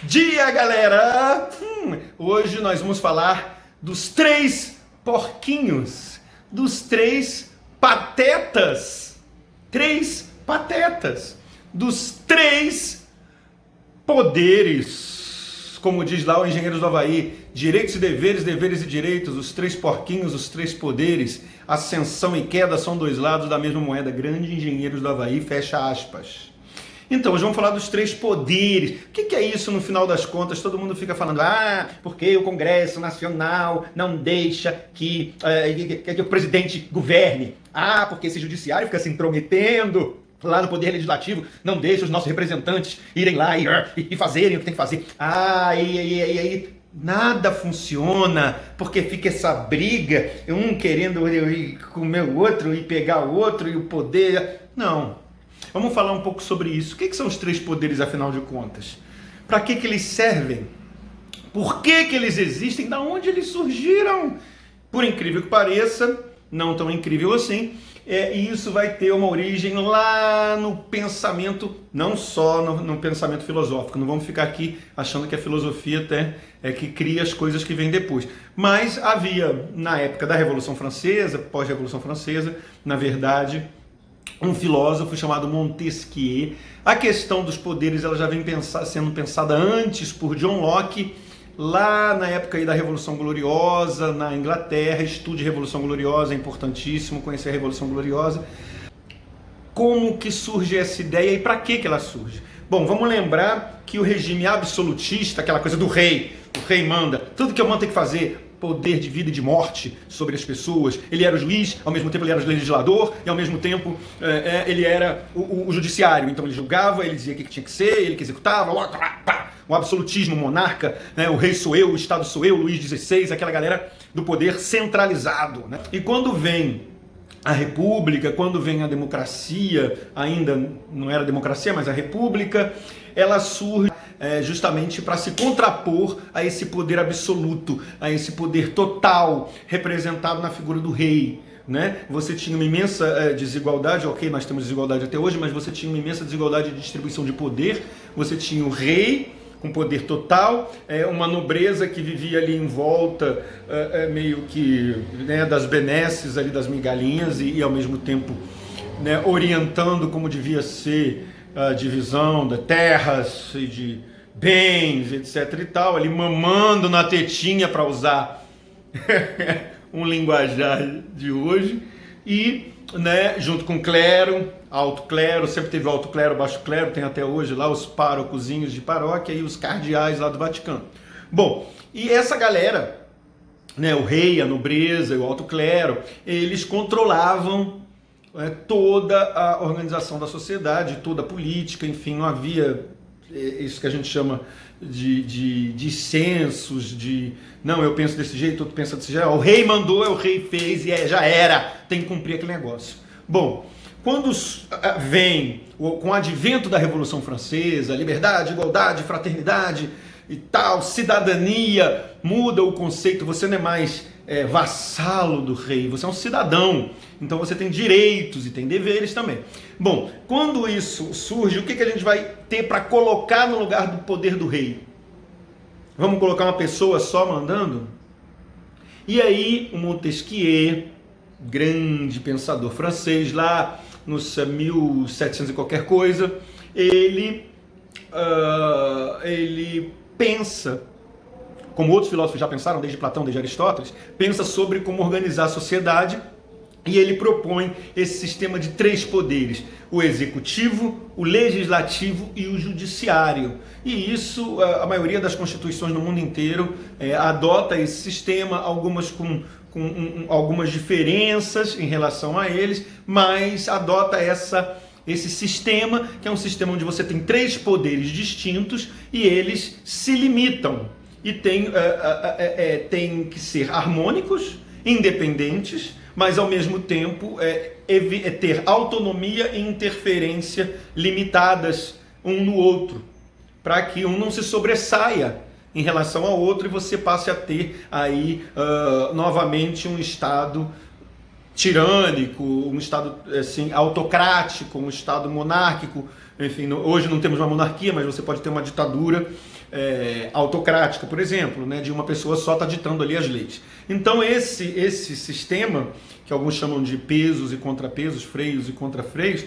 Dia, galera! Hoje nós vamos falar dos três porquinhos, dos três patetas, dos três poderes, como diz lá o Engenheiros do Havaí, direitos e deveres, deveres e direitos, os três porquinhos, os três poderes, ascensão e queda são dois lados da mesma moeda, grande Engenheiros do Havaí, fecha aspas. Então, hoje vamos falar dos três poderes. O que é isso no final das contas? Todo mundo fica falando, porque o Congresso Nacional não deixa que o presidente governe. Porque esse judiciário fica se intrometendo lá no Poder Legislativo, não deixa os nossos representantes irem lá e fazerem o que tem que fazer. Nada funciona, porque fica essa briga, um querendo ir comer o outro e pegar o outro e o poder. Não. Vamos falar um pouco sobre isso. O que são os três poderes, afinal de contas? Para que eles servem? Por que eles existem? Da onde eles surgiram? Por incrível que pareça, não tão incrível assim, e isso vai ter uma origem lá no pensamento, não só no pensamento filosófico. Não vamos ficar aqui achando que a filosofia até é que cria as coisas que vêm depois. Mas havia, na época da Revolução Francesa, pós-Revolução Francesa, na verdade, um filósofo chamado Montesquieu. A questão dos poderes ela já vem sendo pensada antes por John Locke, lá na época aí da Revolução Gloriosa, na Inglaterra. Estude Revolução Gloriosa, é importantíssimo conhecer a Revolução Gloriosa. Como que surge essa ideia e para que ela surge? Bom, vamos lembrar que o regime absolutista, aquela coisa do rei, o rei manda, tudo que eu mando tem que fazer, poder de vida e de morte sobre as pessoas. Ele era o juiz, ao mesmo tempo ele era o legislador, e ao mesmo tempo ele era o judiciário. Então ele julgava, ele dizia o que tinha que ser, ele que executava, o absolutismo, o monarca, né? O rei sou eu, o Estado sou eu, Luís XVI, aquela galera do poder centralizado, né? E quando vem a república, quando vem a democracia, ainda não era democracia, mas a república, ela surge justamente para se contrapor a esse poder absoluto, a esse poder total representado na figura do rei, né? Você tinha uma imensa desigualdade, ok, nós temos desigualdade até hoje, mas você tinha uma imensa desigualdade de distribuição de poder. Você tinha o rei com poder total, uma nobreza que vivia ali em volta, meio que, né, das benesses ali, das migalhinhas, e ao mesmo tempo, né, orientando como devia ser a divisão de terras e de bens, etc e tal, ali mamando na tetinha, para usar um linguajar de hoje, e, né, junto com o clero, alto clero, sempre teve alto clero, baixo clero, tem até hoje lá os párocozinhos de paróquia e os cardeais lá do Vaticano. Bom, e essa galera, né, o rei, a nobreza e o alto clero, eles controlavam toda a organização da sociedade, toda a política, enfim, não havia isso que a gente chama de dissensos, não, eu penso desse jeito, outro pensa desse jeito, o rei mandou, o rei fez e já era, tem que cumprir aquele negócio. Bom, quando vem com o advento da Revolução Francesa, liberdade, igualdade, fraternidade e tal, cidadania, muda o conceito, você não é mais vassalo do rei, você é um cidadão, então você tem direitos e tem deveres também. Bom, quando isso surge, o que a gente vai ter para colocar no lugar do poder do rei? Vamos colocar uma pessoa só mandando? E aí o Montesquieu, grande pensador francês, lá nos 1700 e qualquer coisa, ele pensa, como outros filósofos já pensaram, desde Platão, desde Aristóteles, pensa sobre como organizar a sociedade, e ele propõe esse sistema de três poderes: o executivo, o legislativo e o judiciário. E isso, a maioria das constituições no mundo inteiro adota esse sistema, algumas com algumas diferenças em relação a eles, mas adota esse sistema, que é um sistema onde você tem três poderes distintos e eles se limitam e tem que ser harmônicos, independentes, mas ao mesmo tempo ter autonomia e interferência limitadas um no outro, para que um não se sobressaia em relação ao outro e você passe a ter aí novamente um Estado tirânico, um Estado assim, autocrático, um Estado monárquico. Enfim, hoje não temos uma monarquia, mas você pode ter uma ditadura autocrática, por exemplo, né, de uma pessoa só está ditando ali as leis. Então esse sistema, que alguns chamam de pesos e contrapesos, freios e contrafreios,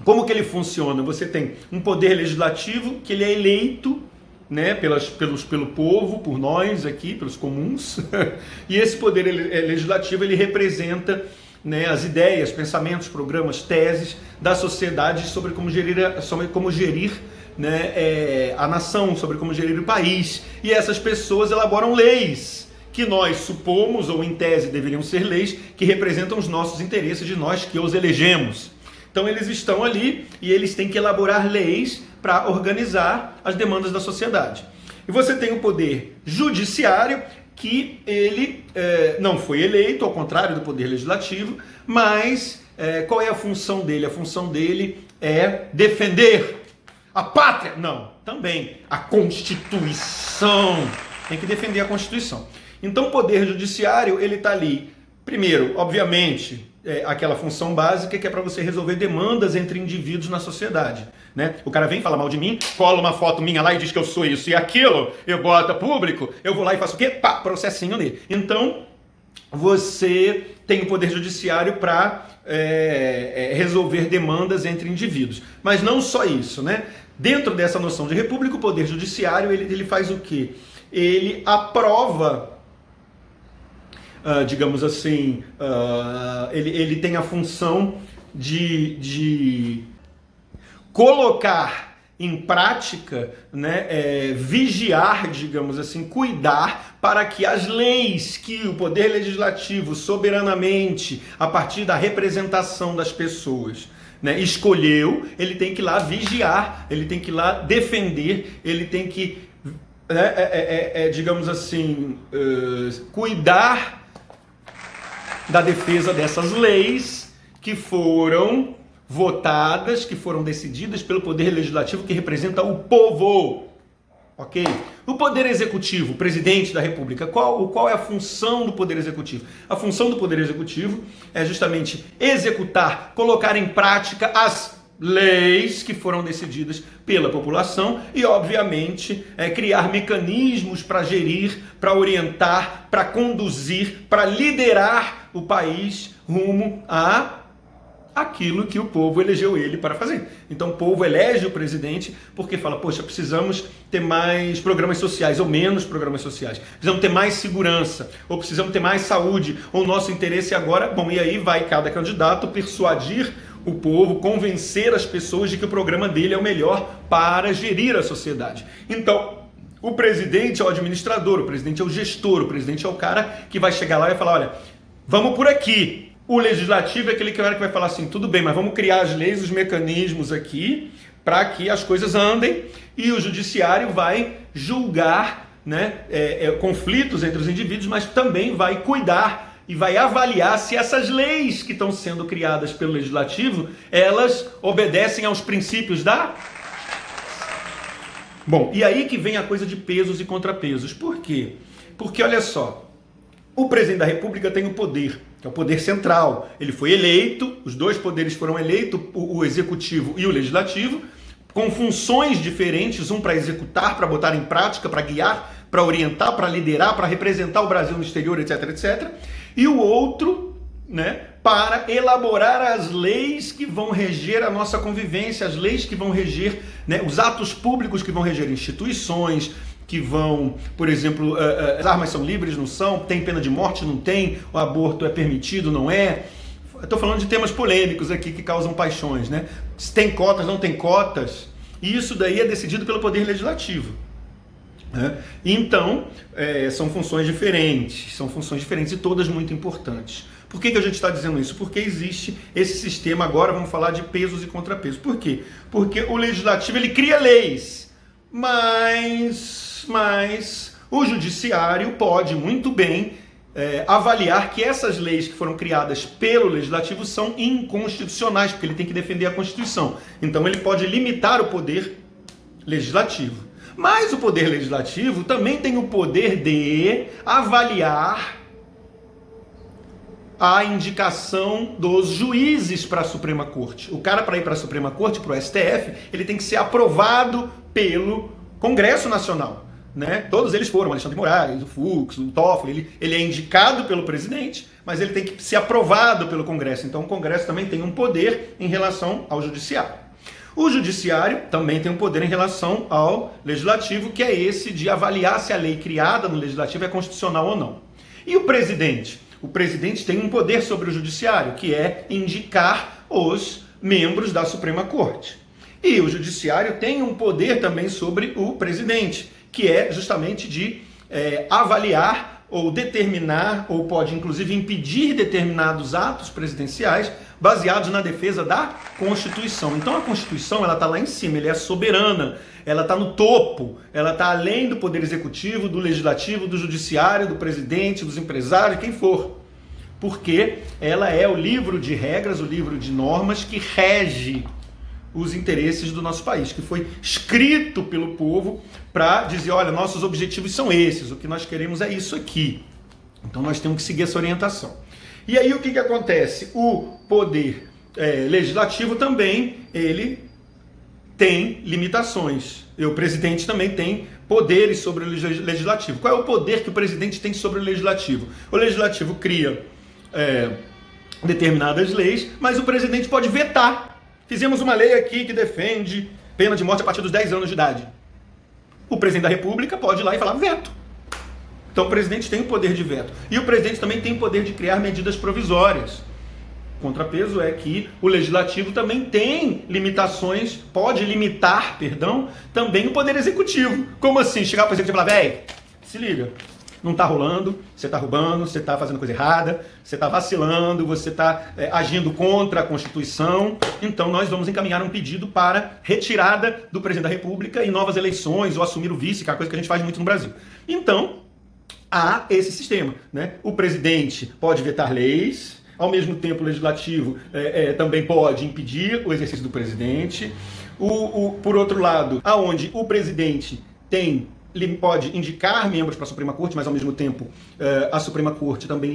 como que ele funciona? Você tem um poder legislativo que ele é eleito, né, pelo povo, por nós aqui, pelos comuns, e esse poder legislativo ele representa, né, as ideias, pensamentos, programas, teses da sociedade sobre como gerir né, a nação, sobre como gerir o país. E essas pessoas elaboram leis que nós supomos, ou em tese deveriam ser leis, que representam os nossos interesses de nós que os elegemos. Então eles estão ali e eles têm que elaborar leis para organizar as demandas da sociedade. E você tem o poder judiciário, que ele não foi eleito, ao contrário do poder legislativo, mas qual é a função dele? A função dele é defender a pátria? Não, também a Constituição. Tem que defender a Constituição. Então o poder judiciário, ele está ali, primeiro, obviamente, aquela função básica que é para você resolver demandas entre indivíduos na sociedade, né? O cara vem falar mal de mim, cola uma foto minha lá e diz que eu sou isso e aquilo, eu boto a público, eu vou lá e faço o quê? Pá, processinho nele. Então, você tem o poder judiciário para resolver demandas entre indivíduos. Mas não só isso, né? Dentro dessa noção de república, o poder judiciário, ele faz o quê? Ele aprova, digamos assim, ele tem a função de colocar em prática, né, vigiar, digamos assim, cuidar para que as leis que o Poder Legislativo soberanamente, a partir da representação das pessoas, né, escolheu, ele tem que ir lá vigiar, ele tem que ir lá defender, ele tem que, digamos assim, cuidar da defesa dessas leis que foram votadas, que foram decididas pelo Poder Legislativo, que representa o povo. Ok? O Poder Executivo, o Presidente da República, qual é a função do Poder Executivo? A função do Poder Executivo é justamente executar, colocar em prática as leis que foram decididas pela população e, obviamente, criar mecanismos para gerir, para orientar, para conduzir, para liderar o país rumo a aquilo que o povo elegeu ele para fazer. Então o povo elege o presidente porque fala, poxa, precisamos ter mais programas sociais ou menos programas sociais, precisamos ter mais segurança, ou precisamos ter mais saúde, ou o nosso interesse agora, bom, e aí vai cada candidato persuadir o povo, convencer as pessoas de que o programa dele é o melhor para gerir a sociedade. Então, o presidente é o administrador, o presidente é o gestor, o presidente é o cara que vai chegar lá e vai falar, olha, vamos por aqui. O legislativo é aquele cara que vai falar assim, tudo bem, mas vamos criar as leis, os mecanismos aqui para que as coisas andem, e o judiciário vai julgar, né, conflitos entre os indivíduos, mas também vai cuidar e vai avaliar se essas leis que estão sendo criadas pelo legislativo, elas obedecem aos princípios da... Bom, e aí que vem a coisa de pesos e contrapesos. Por quê? Porque, olha só, o presidente da República tem o poder, que é o poder central. Ele foi eleito, os dois poderes foram eleitos, o executivo e o legislativo, com funções diferentes, um para executar, para botar em prática, para guiar, para orientar, para liderar, para representar o Brasil no exterior, etc, etc. E o outro, né, para elaborar as leis que vão reger a nossa convivência, as leis que vão reger, né, os atos públicos que vão reger instituições, que vão, por exemplo, as armas são livres, não são, tem pena de morte, não tem, o aborto é permitido, não é. Estou falando de temas polêmicos aqui que causam paixões, né? Se tem cotas, não tem cotas, e isso daí é decidido pelo Poder Legislativo. Né? Então, são funções diferentes e todas muito importantes. Por que a gente está dizendo isso? Porque existe esse sistema, agora vamos falar de pesos e contrapesos. Por quê? Porque o Legislativo ele cria leis, mas o Judiciário pode muito bem avaliar que essas leis que foram criadas pelo Legislativo são inconstitucionais, porque ele tem que defender a Constituição. Então ele pode limitar o poder legislativo. Mas o poder legislativo também tem o poder de avaliar a indicação dos juízes para a Suprema Corte. O cara, para ir para a Suprema Corte, para o STF, ele tem que ser aprovado pelo Congresso Nacional, né? Todos eles foram, Alexandre de Moraes, o Fux, o Toffoli, ele é indicado pelo presidente, mas ele tem que ser aprovado pelo Congresso. Então o Congresso também tem um poder em relação ao Judiciário. O Judiciário também tem um poder em relação ao Legislativo, que é esse de avaliar se a lei criada no Legislativo é constitucional ou não. E o presidente? O presidente tem um poder sobre o Judiciário, que é indicar os membros da Suprema Corte. E o Judiciário tem um poder também sobre o presidente, que é justamente de avaliar ou determinar, ou pode inclusive impedir determinados atos presidenciais baseados na defesa da Constituição. Então a Constituição, ela está lá em cima, ela é soberana, ela está no topo, ela está além do Poder Executivo, do Legislativo, do Judiciário, do presidente, dos empresários, quem for. Porque ela é o livro de regras, o livro de normas que rege os interesses do nosso país, que foi escrito pelo povo para dizer, olha, nossos objetivos são esses, o que nós queremos é isso aqui. Então nós temos que seguir essa orientação. E aí o que acontece? O poder legislativo também, ele tem limitações. E o presidente também tem poderes sobre o legislativo. Qual é o poder que o presidente tem sobre o legislativo? O legislativo cria determinadas leis, mas o presidente pode vetar. Fizemos uma lei aqui que defende pena de morte a partir dos 10 anos de idade. O presidente da República pode ir lá e falar veto. Então o presidente tem o poder de veto. E o presidente também tem o poder de criar medidas provisórias. O contrapeso é que o legislativo também tem limitações, pode limitar, também o poder executivo. Como assim? Chegar para o executivo e falar, velho, se liga. Não está rolando, você está roubando, você está fazendo coisa errada, você está vacilando, você está agindo contra a Constituição. Então nós vamos encaminhar um pedido para retirada do presidente da República e novas eleições, ou assumir o vice, que é uma coisa que a gente faz muito no Brasil. Então, há esse sistema, né? O presidente pode vetar leis, ao mesmo tempo o legislativo também pode impedir o exercício do presidente. Por outro lado, aonde o presidente pode indicar membros para a Suprema Corte, mas ao mesmo tempo a Suprema Corte também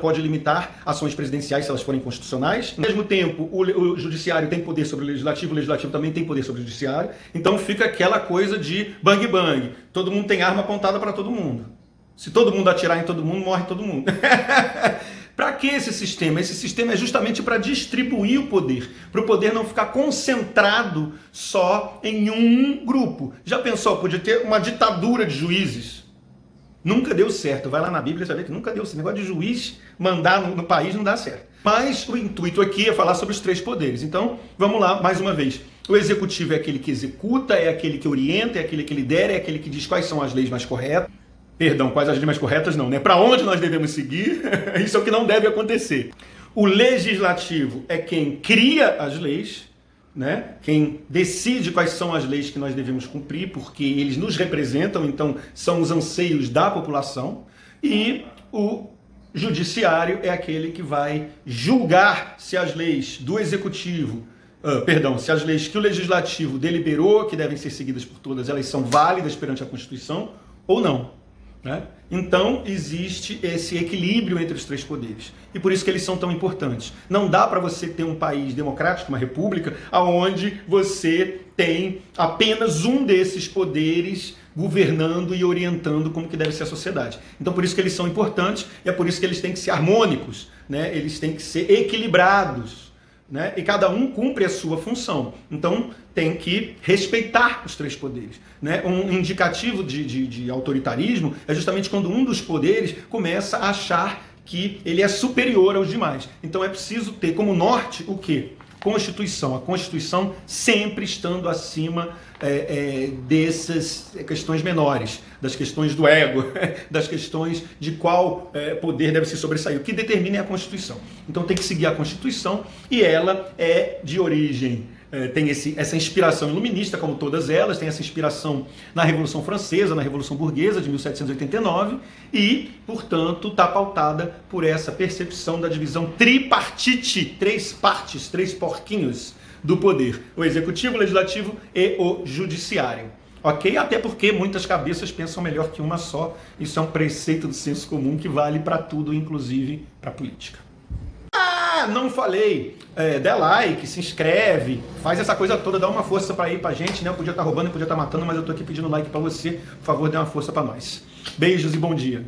pode limitar ações presidenciais se elas forem constitucionais. Ao mesmo tempo, o Judiciário tem poder sobre o Legislativo também tem poder sobre o Judiciário. Então fica aquela coisa de bang bang. Todo mundo tem arma apontada para todo mundo. Se todo mundo atirar em todo mundo, morre todo mundo. Para que esse sistema? Esse sistema é justamente para distribuir o poder, para o poder não ficar concentrado só em um grupo. Já pensou, podia ter uma ditadura de juízes? Nunca deu certo. Vai lá na Bíblia e você vai ver que nunca deu certo. Esse negócio de juiz mandar no país não dá certo. Mas o intuito aqui é falar sobre os três poderes. Então, vamos lá, mais uma vez. O executivo é aquele que executa, é aquele que orienta, é aquele que lidera, é aquele que diz quais são as leis mais corretas. Quais as leis mais corretas não, né? Para onde nós devemos seguir, isso é o que não deve acontecer. O legislativo é quem cria as leis, né? Quem decide quais são as leis que nós devemos cumprir, porque eles nos representam, então são os anseios da população. E o judiciário é aquele que vai julgar se as leis do executivo, se as leis que o legislativo deliberou, que devem ser seguidas por todas, elas são válidas perante a Constituição ou não. Né? Então existe esse equilíbrio entre os três poderes e por isso que eles são tão importantes. Não dá para você ter um país democrático, uma república, onde você tem apenas um desses poderes governando e orientando como que deve ser a sociedade. Então por isso que eles são importantes e é por isso que eles têm que ser harmônicos, né? Eles têm que ser equilibrados. Né? E cada um cumpre a sua função. Então tem que respeitar os três poderes. Né? Um indicativo de autoritarismo é justamente quando um dos poderes começa a achar que ele é superior aos demais. Então é preciso ter como norte o quê? Constituição. A Constituição sempre estando acima dessas questões menores, das questões do ego, das questões de qual poder deve se sobressair. O que determina é a Constituição. Então tem que seguir a Constituição e ela é de origem, tem essa inspiração iluminista, como todas elas, tem essa inspiração na Revolução Francesa, na Revolução Burguesa de 1789 e, portanto, está pautada por essa percepção da divisão tripartite, três partes, três porquinhos do poder, o executivo, o legislativo e o judiciário. Ok? Até porque muitas cabeças pensam melhor que uma só. Isso é um preceito do senso comum que vale para tudo, inclusive para a política. não falei. Dá like, se inscreve, faz essa coisa toda, dá uma força pra ir pra gente, né? Eu podia estar roubando, eu podia estar matando, mas eu tô aqui pedindo like pra você. Por favor, dê uma força pra nós. Beijos e bom dia.